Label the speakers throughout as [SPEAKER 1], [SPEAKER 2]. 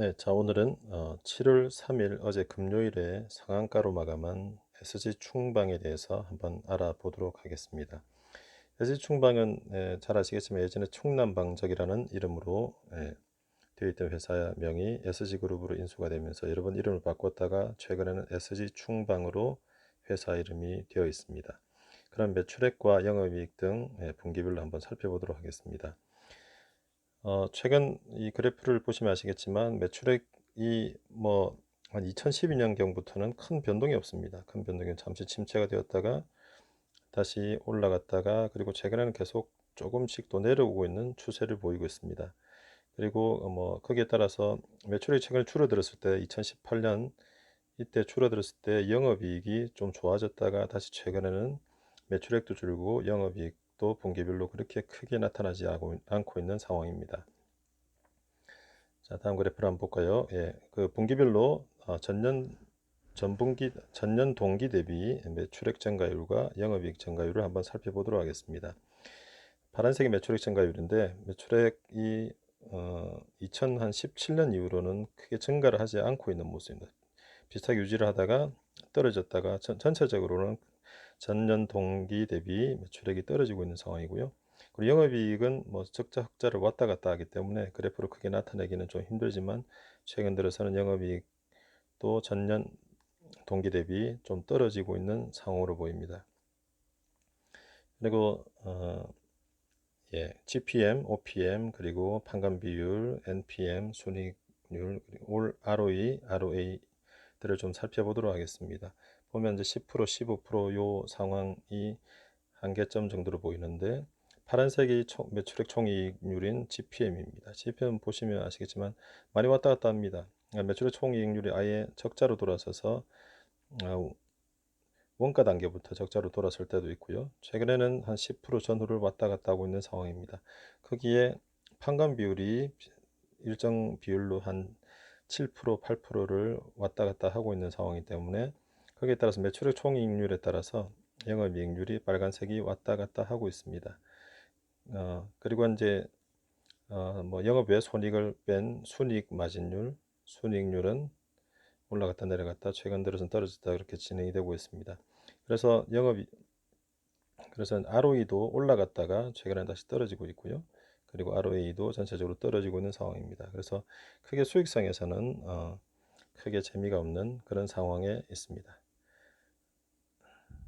[SPEAKER 1] 네, 자 오늘은 7월 3일 어제 금요일에 상한가로 마감한 SG충방에 대해서 한번 알아보도록 하겠습니다. SG충방은 잘 아시겠지만 예전에 충남방적이라는 이름으로 되어 있던 회사명이 SG그룹으로 인수가 되면서 여러 번 이름을 바꿨다가 최근에는 SG충방으로 회사 이름이 되어 있습니다. 그럼 매출액과 영업이익 등 분기별로 한번 살펴보도록 하겠습니다. 최근 이 그래프를 보시면 아시겠지만 매출액이 한 2012년경부터는 큰 변동이 없습니다. 큰 변동이 잠시 침체가 되었다가 다시 올라갔다가 그리고 최근에는 계속 조금씩 또 내려오고 있는 추세를 보이고 있습니다. 그리고 거기에 따라서 매출액이 최근에 줄어들었을 때 2018년 이때 줄어들었을 때 영업이익이 좀 좋아졌다가 다시 최근에는 매출액도 줄고 영업이익도 분기별로 그렇게 크게 나타나지 않고 있는 상황입니다. 자, 다음 그래프를 한번 볼까요? 예, 그 분기별로 전년 동기 대비 매출액 증가율과 영업이익 증가율을 한번 살펴보도록 하겠습니다. 파란색이 매출액 증가율인데 매출액이 2017년 이후로는 크게 증가를 하지 않고 있는 모습입니다. 비슷하게 유지를 하다가 떨어졌다가 전체적으로는 전년 동기 대비 매출액이 떨어지고 있는 상황이고요. 그리고 영업이익은 적자 흑자를 왔다 갔다 하기 때문에 그래프로 크게 나타내기는 좀 힘들지만 최근 들어서는 영업이익도 전년 동기 대비 좀 떨어지고 있는 상황으로 보입니다. 그리고 GPM, OPM, 그리고 판관 비율, NPM, 순이익률, 그리고 올 ROE, ROA들을 좀 살펴보도록 하겠습니다. 보면 이제 10%, 15%요 상황이 한계점 정도로 보이는데 파란색이 매출액 총이익률인 GPM입니다. GPM 보시면 아시겠지만 많이 왔다 갔다 합니다. 매출액 총이익률이 아예 적자로 돌아서서 원가 단계부터 적자로 돌아설 때도 있고요. 최근에는 한 10% 전후를 왔다 갔다 하고 있는 상황입니다. 거기에 판관 비율이 일정 비율로 한 7%, 8%를 왔다 갔다 하고 있는 상황이기 때문에 거기에 따라서 매출액 총이익률에 따라서 영업이익률이 빨간색이 왔다 갔다 하고 있습니다. 그리고 이제 영업 외 손익을 뺀 순이익 마진율, 순이익률은 올라갔다 내려갔다 최근 들어서는 떨어졌다 그렇게 진행이 되고 있습니다. 그래서 ROE도 올라갔다가 최근에 다시 떨어지고 있고요. 그리고 ROA도 전체적으로 떨어지고 있는 상황입니다. 그래서 크게 수익성에서는 크게 재미가 없는 그런 상황에 있습니다.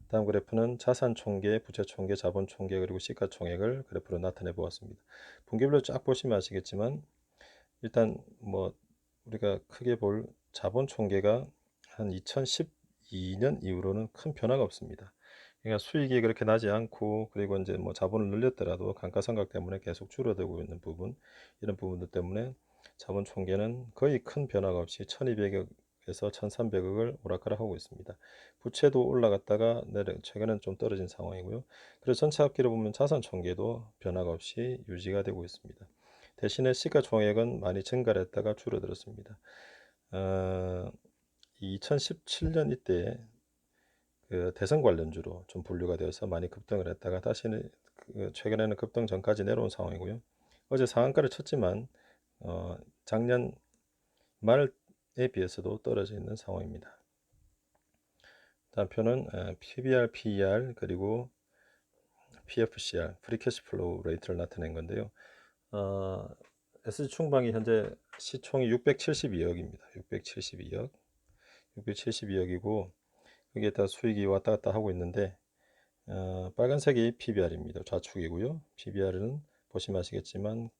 [SPEAKER 1] 다음 그래프는 자산 총계, 부채 총계, 자본 총계 그리고 시가총액을 그래프로 나타내 보았습니다. 분기별로 쫙 보시면 아시겠지만 일단 우리가 크게 볼 자본 총계가 한 2012년 이후로는 큰 변화가 없습니다. 그러니까 수익이 그렇게 나지 않고 그리고 이제 자본을 늘렸더라도 감가상각 때문에 계속 줄어들고 있는 부분 이런 부분들 때문에 자본 총계는 거의 큰 변화가 없이 1200억에서 1300억을 오락가락하고 있습니다. 부채도 올라갔다가 최근엔 좀 떨어진 상황이고요. 그래서 전체 합계를 보면 자산 총계도 변화가 없이 유지가 되고 있습니다. 대신에 시가총액은 많이 증가를 했다가 줄어들었습니다. 2017년 이때 그 대선 관련주로 좀 분류가 되어서 많이 급등을 했다가 다시는 최근에는 급등 전까지 내려온 상황이고요. 어제 상한가를 쳤지만 작년 말에 비해서도 떨어져 있는 상황입니다. 다음 표는 PBR, PER 그리고 PFCR, 프리 캐시 플로우 레이트를 나타낸 건데요. SG충방이 현재 시총이 672억입니다. 672억. 672억이고 여기에 따라 수익이 왔다 갔다 하고 있는데 빨간색이 PBR입니다. 좌측이고요. PBR은 보시면 아시겠지만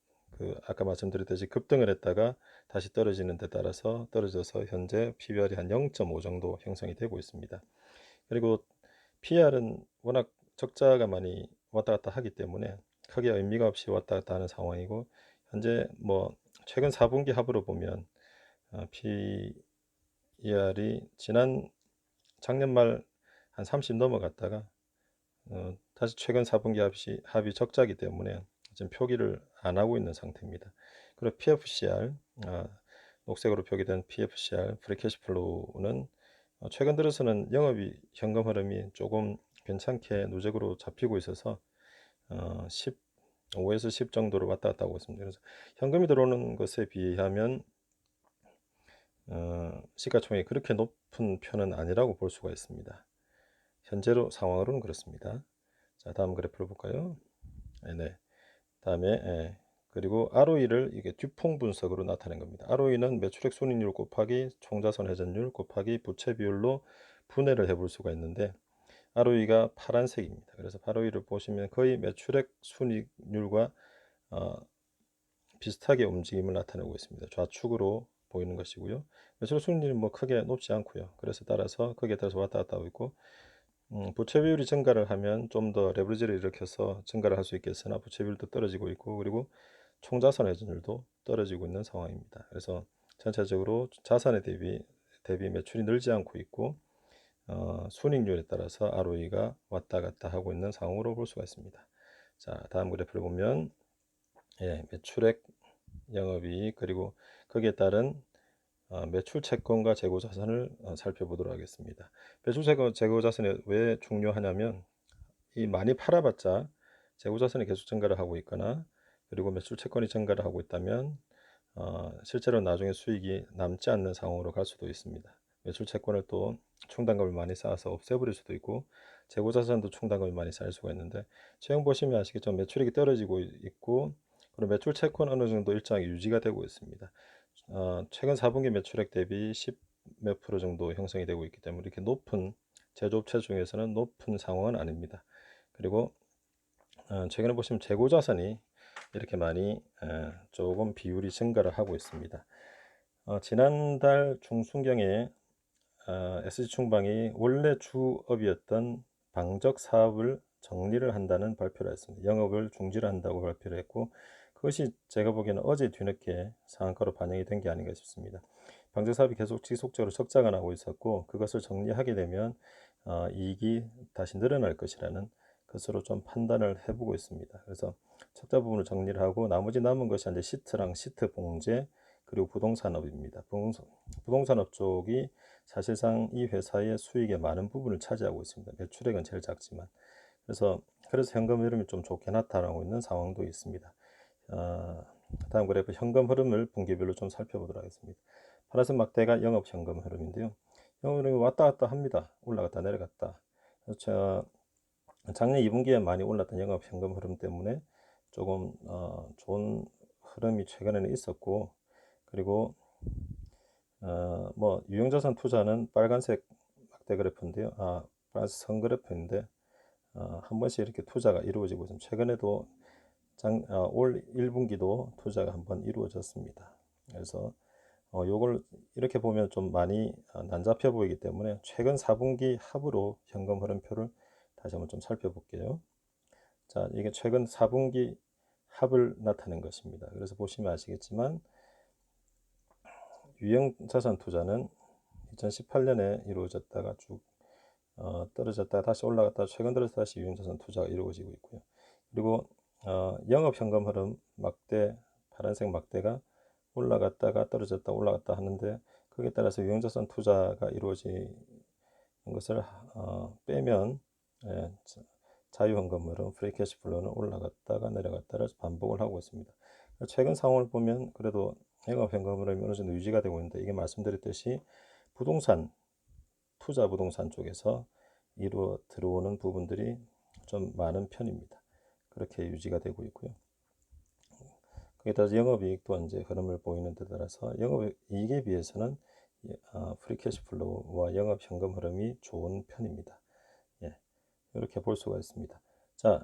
[SPEAKER 1] 아까 말씀드렸듯이 급등을 했다가 다시 떨어지는 데 따라서 떨어져서 현재 PBR이 한 0.5 정도 형성이 되고 있습니다. 그리고 PR은 워낙 적자가 많이 왔다 갔다 하기 때문에 크게 의미가 없이 왔다 갔다 하는 상황이고 현재 최근 4분기 합으로 보면 PER이 작년 말 한 30 넘어갔다가 다시 최근 4분기 합이 적자기 때문에 지금 표기를 안 하고 있는 상태입니다. 그리고 PFCR 녹색으로 표기된 PFCR 프리 캐시 플로우는 최근 들어서는 영업이 현금 흐름이 조금 괜찮게 누적으로 잡히고 있어서 5에서 10 정도로 왔다 갔다 하고 있습니다. 그래서 현금이 들어오는 것에 비하면 시가총액이 그렇게 높은 편은 아니라고 볼 수가 있습니다. 현재로 상황으로는 그렇습니다. 자, 다음 그래프를 볼까요? 네. 다음에 그리고 ROE를 이게 듀퐁 분석으로 나타낸 겁니다. ROE는 매출액 순이익률 곱하기 총자산 회전율 곱하기 부채 비율로 분해를 해볼 수가 있는데 ROE가 파란색입니다. 그래서 ROE를 보시면 거의 매출액 순이익률과 비슷하게 움직임을 나타내고 있습니다. 좌측으로 보이는 것이고요. 매출액 순이익률은 뭐 크게 높지 않고요. 그래서 따라서 거기에 따라서 왔다 갔다 하고 있고 부채 비율이 증가를 하면 좀 더 레버리지를 일으켜서 증가를 할 수 있겠으나 부채 비율도 떨어지고 있고 그리고 총자산 회전율도 떨어지고 있는 상황입니다. 그래서 전체적으로 자산에 대비 매출이 늘지 않고 있고 순이익률에 따라서 ROE가 왔다 갔다 하고 있는 상황으로 볼 수가 있습니다. 자, 다음 그래프를 보면 매출액, 영업이익 그리고 거기에 따른 매출 채권과 재고 자산을 살펴보도록 하겠습니다. 매출 채권, 재고 자산이 왜 중요하냐면 이 많이 팔아봤자 재고 자산이 계속 증가를 하고 있거나 그리고 매출 채권이 증가를 하고 있다면 실제로 나중에 수익이 남지 않는 상황으로 갈 수도 있습니다. 매출 채권을 또 충당금을 많이 쌓아서 없애버릴 수도 있고 재고 자산도 충당금이 많이 쌓일 수가 있는데 최근 보시면 아시겠지만 매출액이 떨어지고 있고 그리고 매출 채권 어느 정도 일정하게 유지가 되고 있습니다. 최근 4분기 매출액 대비 10 몇 프로 정도 형성이 되고 있기 때문에 이렇게 높은 제조업체 중에서는 높은 상황은 아닙니다. 그리고 최근에 보시면 재고 자산이 이렇게 많이 조금 비율이 증가를 하고 있습니다. 지난달 중순경에 SG충방이 원래 주업이었던 방적 사업을 정리를 한다는 발표를 했습니다. 영업을 중지를 한다고 발표를 했고 그것이 제가 보기에는 어제 뒤늦게 상한가로 반영이 된 게 아닌가 싶습니다. 방적 사업이 계속 지속적으로 적자가 나고 있었고 그것을 정리하게 되면 이익이 다시 늘어날 것이라는 것으로 좀 판단을 해보고 있습니다. 그래서 적자 부분을 정리를 하고 나머지 남은 것이 이제 시트랑 시트 봉제 그리고 부동산업입니다. 부동산업 쪽이 사실상 이 회사의 수익의 많은 부분을 차지하고 있습니다. 매출액은 제일 작지만 그래서 현금 흐름이 좀 좋게 나타나고 있는 상황도 있습니다. 다음 그래프 현금 흐름을 분기별로 좀 살펴보도록 하겠습니다. 파란색 막대가 영업 현금 흐름인데요. 영업 흐름이 왔다 갔다 합니다. 올라갔다 내려갔다. 그래서 작년 2분기에 많이 올랐던 영업 현금 흐름 때문에 조금 좋은 흐름이 최근에는 있었고 그리고 뭐 유형자산 투자는 빨간색 막대 그래프인데요. 빨간색 선 그래프인데 한 번씩 이렇게 투자가 이루어지고 있습니다. 최근에도 올 1분기도 투자가 한번 이루어졌습니다. 그래서 요걸 이렇게 보면 좀 많이 난잡해 보이기 때문에 최근 4분기 합으로 현금 흐름표를 다시 한번 좀 살펴볼게요. 자, 이게 최근 4분기 합을 나타낸 것입니다. 그래서 보시면 아시겠지만 유형자산 투자는 2018년에 이루어졌다가 쭉 떨어졌다가 다시 올라갔다가 최근 들어서 다시 유형자산 투자가 이루어지고 있고요. 그리고 영업 현금 흐름 막대 파란색 막대가 올라갔다가 떨어졌다 올라갔다 하는데 거기에 따라서 유형자산 투자가 이루어지는 것을 빼면 자유현금 흐름 프리 캐시플로우는 올라갔다가 내려갔다를 반복을 하고 있습니다. 최근 상황을 보면 그래도 영업현금 흐름이 어느 정도 유지가 되고 있는데 이게 말씀드렸듯이 부동산 투자 부동산 쪽에서 들어오는 부분들이 좀 많은 편입니다. 그렇게 유지가 되고 있고요. 거기에 따라서 영업이익도 이제 흐름을 보이는 데 따라서 영업이익에 비해서는 프리 캐시플로우와 영업 현금 흐름이 좋은 편입니다. 예, 이렇게 볼 수가 있습니다. 자,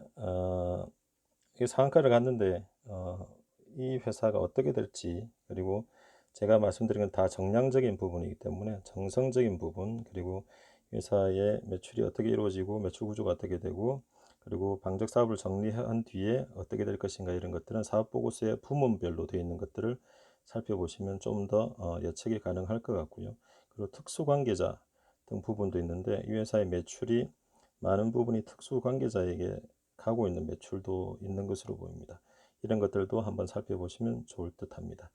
[SPEAKER 1] 이게 상한가를 갔는데 이 회사가 어떻게 될지 그리고 제가 말씀드린 건 다 정량적인 부분이기 때문에 정성적인 부분 그리고 회사의 매출이 어떻게 이루어지고 매출 구조가 어떻게 되고 그리고 방적 사업을 정리한 뒤에 어떻게 될 것인가 이런 것들은 사업 보고서에 부문별로 되어 있는 것들을 살펴보시면 좀 더 예측이 가능할 것 같고요. 그리고 특수 관계자 등 부분도 있는데 이 회사의 매출이 많은 부분이 특수 관계자에게 가고 있는 매출도 있는 것으로 보입니다. 이런 것들도 한번 살펴보시면 좋을 듯 합니다.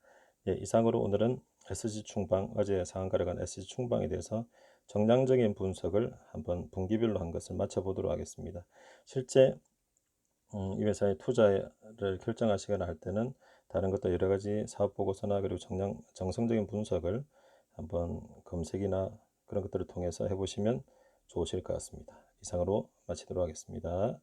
[SPEAKER 1] 이상으로 오늘은 SG충방 어제 상한가를 간 SG충방에 대해서 정량적인 분석을 한번 분기별로 한 것을 마쳐보도록 하겠습니다. 실제 이 회사의 투자를 결정하시거나 할 때는 다른 것도 여러 가지 사업 보고서나 그리고 정성적인 분석을 한번 검색이나 그런 것들을 통해서 해 보시면 좋으실 것 같습니다. 이상으로 마치도록 하겠습니다.